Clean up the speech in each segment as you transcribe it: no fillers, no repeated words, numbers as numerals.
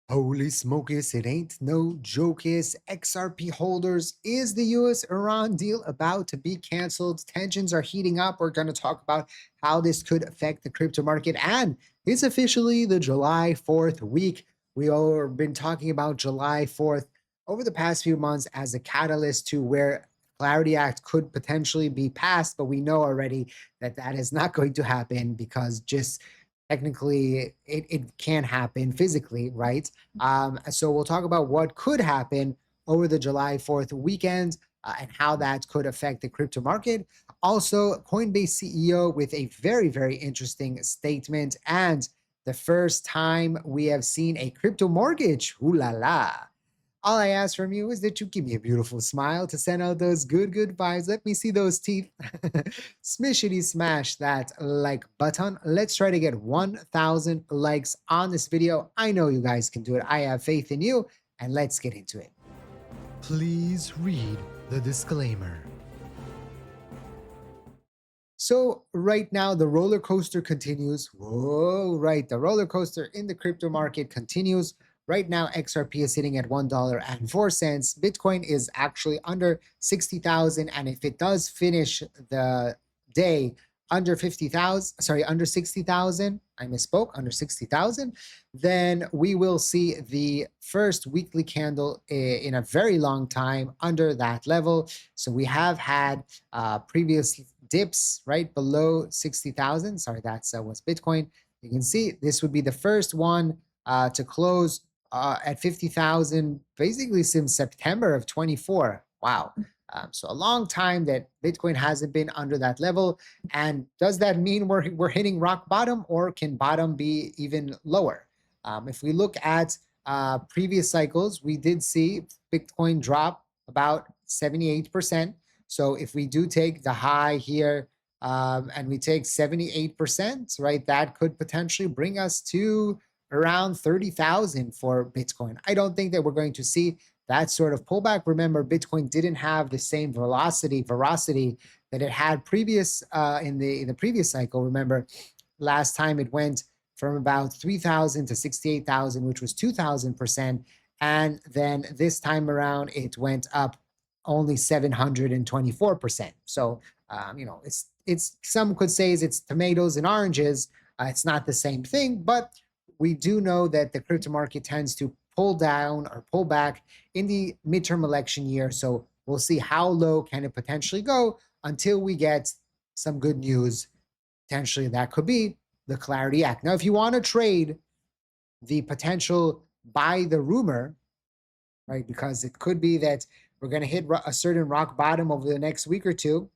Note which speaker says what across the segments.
Speaker 1: Holy smokus, it ain't no jokes. XRP holders, is the US-Iran deal about to be canceled? Tensions are heating up. We're going to talk about how this could affect the crypto market. And it's officially the July 4th week. We all have been talking about July 4th over the past few months as a catalyst to where Clarity Act could potentially be passed, but we know already that that is not going to happen because just technically it can't happen physically, right? So we'll talk about what could happen over the July 4th weekend and how that could affect the crypto market. Also, Coinbase CEO with a very, very interesting statement, and the first time we have seen a crypto mortgage. Ooh la la. All I ask from you is that you give me a beautiful smile to send out those good vibes. Let me see those teeth. Smishity smash that like button. Let's try to get 1,000 likes on this video. I know you guys can do it. I have faith in you, and let's get into it. Please read the disclaimer. So right now the roller coaster continues. Whoa, right. The roller coaster in the crypto market continues. Right now, XRP is sitting at $1.04. Bitcoin is actually under 60,000. And if it does finish the day under 50,000, sorry, under 60,000, I misspoke, under 60,000, then we will see the first weekly candle in a very long time under that level. So we have had previous dips right below 60,000. Sorry, that was Bitcoin. You can see this would be the first one to close at 50,000 basically since September of 24. Wow. So a long time that Bitcoin hasn't been under that level. And does that mean we're hitting rock bottom, or can bottom be even lower? If we look at previous cycles, we did see Bitcoin drop about 78%. So if we do take the high here and we take 78%, right, that could potentially bring us to around 30,000 for Bitcoin. I don't think that we're going to see that sort of pullback. Remember, Bitcoin didn't have the same veracity that it had previous in the previous cycle. Remember, last time it went from about 3,000 to 68,000, which was 2,000%. And then this time around, it went up only 724%. So, it's some could say it's tomatoes and oranges. It's not the same thing, but we do know that the crypto market tends to pull down or pull back in the midterm election year. So we'll see how low can it potentially go until we get some good news. Potentially that could be the Clarity Act. Now, if you want to trade the potential buy the rumor, right, because it could be that we're going to hit a certain rock bottom over the next week or two,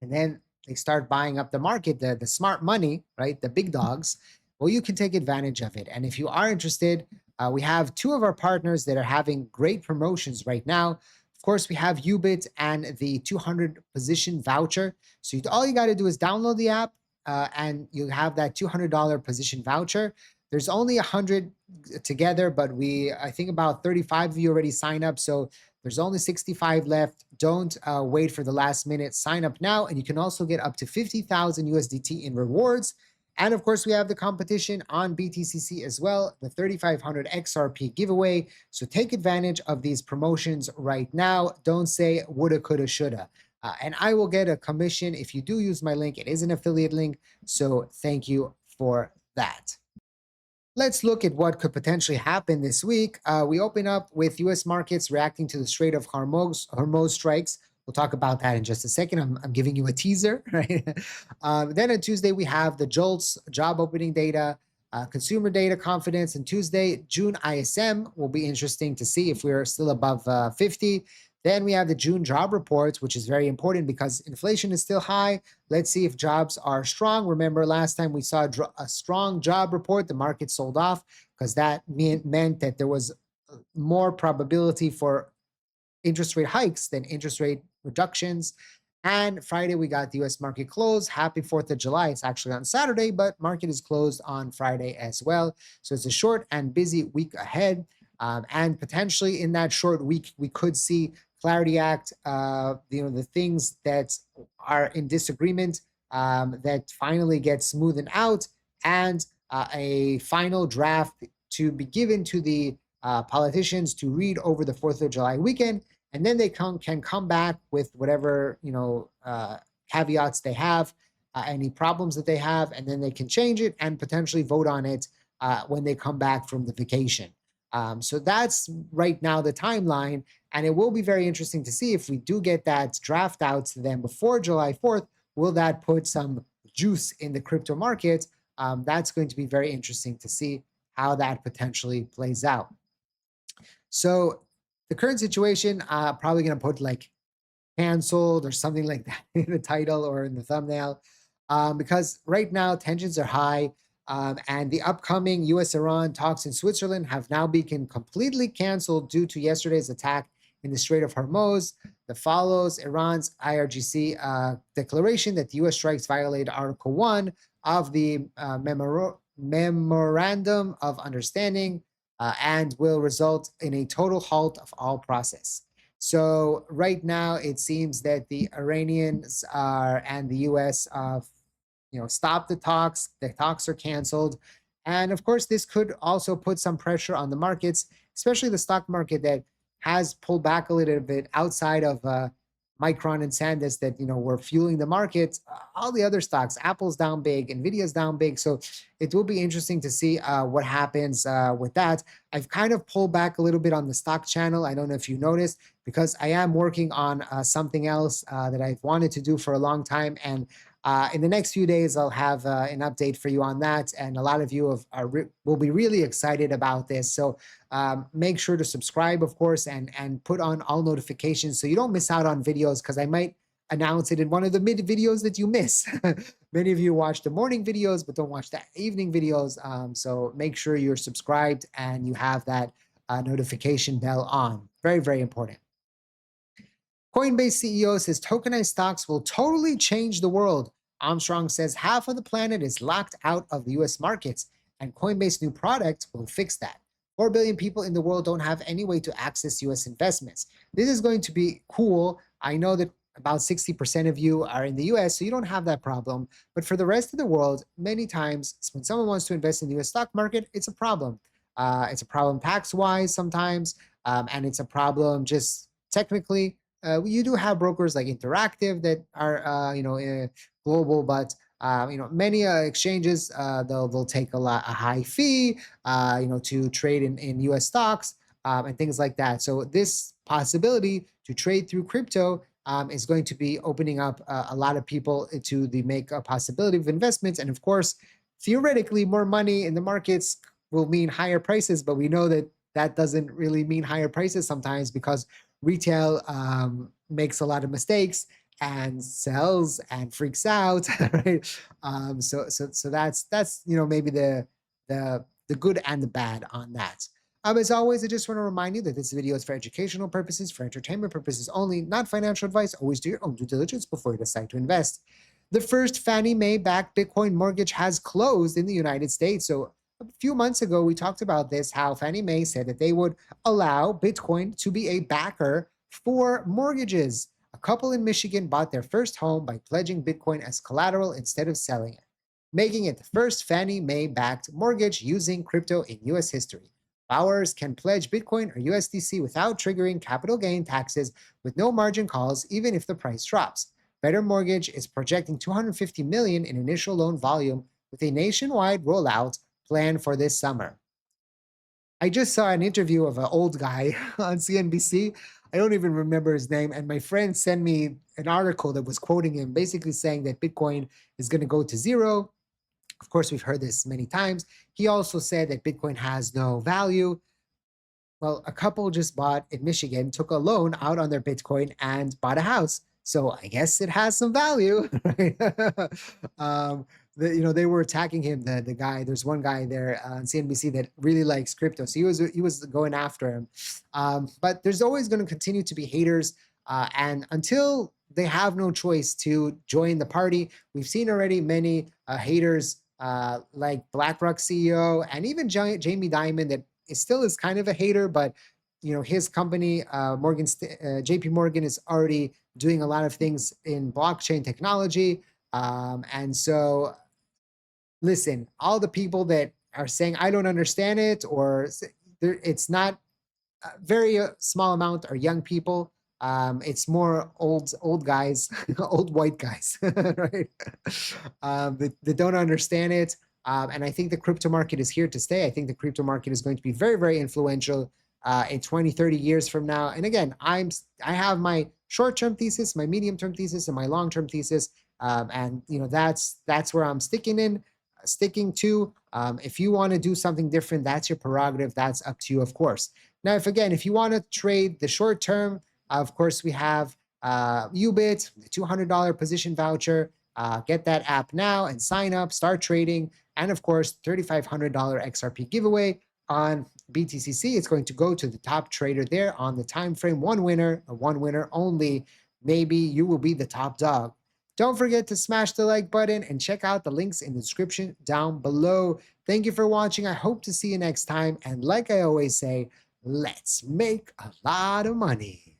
Speaker 1: and then they start buying up the market, the smart money, right, the big dogs, well, you can take advantage of it. And if you are interested, we have two of our partners that are having great promotions right now. Of course, we have Ubit and the 200 position voucher. So all you got to do is download the app and you have that $200 position voucher. There's only 100 together, but I think about 35 of you already signed up. So there's only 65 left. Don't wait for the last minute. Sign up now, and you can also get up to 50,000 USDT in rewards. And of course, we have the competition on BTCC as well, the 3,500 XRP giveaway. So take advantage of these promotions right now. Don't say woulda, coulda, shoulda. And I will get a commission if you do use my link. It is an affiliate link. So thank you for that. Let's look at what could potentially happen this week. We open up with U.S. markets reacting to the Strait of Hormuz strikes. We'll talk about that in just a second. I'm giving you a teaser, right? Then on Tuesday, we have the JOLTS job opening data, consumer data confidence. And Tuesday, June ISM will be interesting to see if we're still above 50. Then we have the June job reports, which is very important because inflation is still high. Let's see if jobs are strong. Remember, last time we saw a strong job report, the market sold off because that meant that there was more probability for interest rate hikes than interest rate reductions. And Friday, we got the US market close. Happy 4th of July. It's actually on Saturday, but market is closed on Friday as well. So it's a short and busy week ahead. And potentially in that short week, we could see Clarity Act, the things that are in disagreement that finally get smoothed out, and a final draft to be given to the politicians to read over the 4th of July weekend, and then they can come back with whatever caveats they have, any problems that they have, and then they can change it and potentially vote on it when they come back from the vacation. So that's right now the timeline, and it will be very interesting to see if we do get that draft out to them before July 4th. Will that put some juice in the crypto market? That's going to be very interesting to see how that potentially plays out. So the current situation, probably going to put like canceled or something like that in the title or in the thumbnail, because right now tensions are high, and the upcoming US-Iran talks in Switzerland have now been completely canceled due to yesterday's attack in the Strait of Hormuz that follows Iran's IRGC declaration that the US strikes violated Article 1 of the Memorandum of Understanding and will result in a total halt of all process. So right now, it seems that the Iranians and the U.S. Stop the talks. The talks are canceled, and of course, this could also put some pressure on the markets, especially the stock market that has pulled back a little bit outside of Micron and SanDisk that were fueling the market. All the other stocks, Apple's down big, Nvidia's down big. So it will be interesting to see what happens with that. I've kind of pulled back a little bit on the stock channel. I don't know if you noticed, because I am working on something else that I've wanted to do for a long time. And in the next few days, I'll have an update for you on that. And a lot of you will be really excited about this. So make sure to subscribe, of course, and put on all notifications so you don't miss out on videos, because I might announce it in one of the mid videos that you miss. Many of you watch the morning videos, but don't watch the evening videos. So make sure you're subscribed and you have that notification bell on. Very, very important. Coinbase CEO says tokenized stocks will totally change the world. Armstrong says half of the planet is locked out of the US markets, and Coinbase new product will fix that. 4 billion people in the world don't have any way to access US investments. This is going to be cool. I know that about 60% of you are in the US, so you don't have that problem. But for the rest of the world, many times when someone wants to invest in the US stock market, it's a problem. It's a problem tax-wise sometimes, and it's a problem just technically. You do have brokers like Interactive that are global, but many exchanges they'll take a high fee to trade in US stocks and things like that. So this possibility to trade through crypto is going to be opening up a lot of people to make a possibility of investments. And of course, theoretically, more money in the markets will mean higher prices, but we know that that doesn't really mean higher prices sometimes, because retail makes a lot of mistakes and sells and freaks out, right? So that's maybe the good and the bad on that. As always, I just want to remind you that this video is for educational purposes, for entertainment purposes only, not financial advice. Always do your own due diligence before you decide to invest. The first Fannie Mae-backed Bitcoin mortgage has closed in the United States. So a few months ago, we talked about this, how Fannie Mae said that they would allow Bitcoin to be a backer for mortgages. A couple in Michigan bought their first home by pledging Bitcoin as collateral instead of selling it, making it the first Fannie Mae-backed mortgage using crypto in U.S. history. Borrowers can pledge Bitcoin or USDC without triggering capital gain taxes with no margin calls, even if the price drops. Better Mortgage is projecting $250 million in initial loan volume with a nationwide rollout planned for this summer. I just saw an interview of an old guy on CNBC. I don't even remember his name. And my friend sent me an article that was quoting him, basically saying that Bitcoin is going to go to zero. Of course, we've heard this many times. He also said that Bitcoin has no value. Well, a couple just bought in Michigan, took a loan out on their Bitcoin and bought a house. So I guess it has some value. Right? They were attacking him. The guy, there's one guy there on CNBC that really likes crypto, so he was going after him. But there's always going to continue to be haters, and until they have no choice to join the party, we've seen already many haters like BlackRock CEO and even Jamie Dimon that still is kind of a hater, but his company JP Morgan is already doing a lot of things in blockchain technology, and so listen, all the people that are saying I don't understand it, or it's not a very small amount are young people. It's more old guys, old white guys, right? That don't understand it. And I think the crypto market is here to stay. I think the crypto market is going to be very, very influential in 20, 30 years from now. And again, I have my short-term thesis, my medium-term thesis, and my long-term thesis. And that's where I'm sticking to. If you want to do something different, that's your prerogative. That's up to you, of course. Now, if you want to trade the short term, of course, we have Ubit, the $200 position voucher. Get that app now and sign up, start trading. And of course, $3,500 XRP giveaway on BTCC. It's going to go to the top trader there on the time frame. One winner only. Maybe you will be the top dog. Don't forget to smash the like button and check out the links in the description down below. Thank you for watching. I hope to see you next time. And like I always say, let's make a lot of money.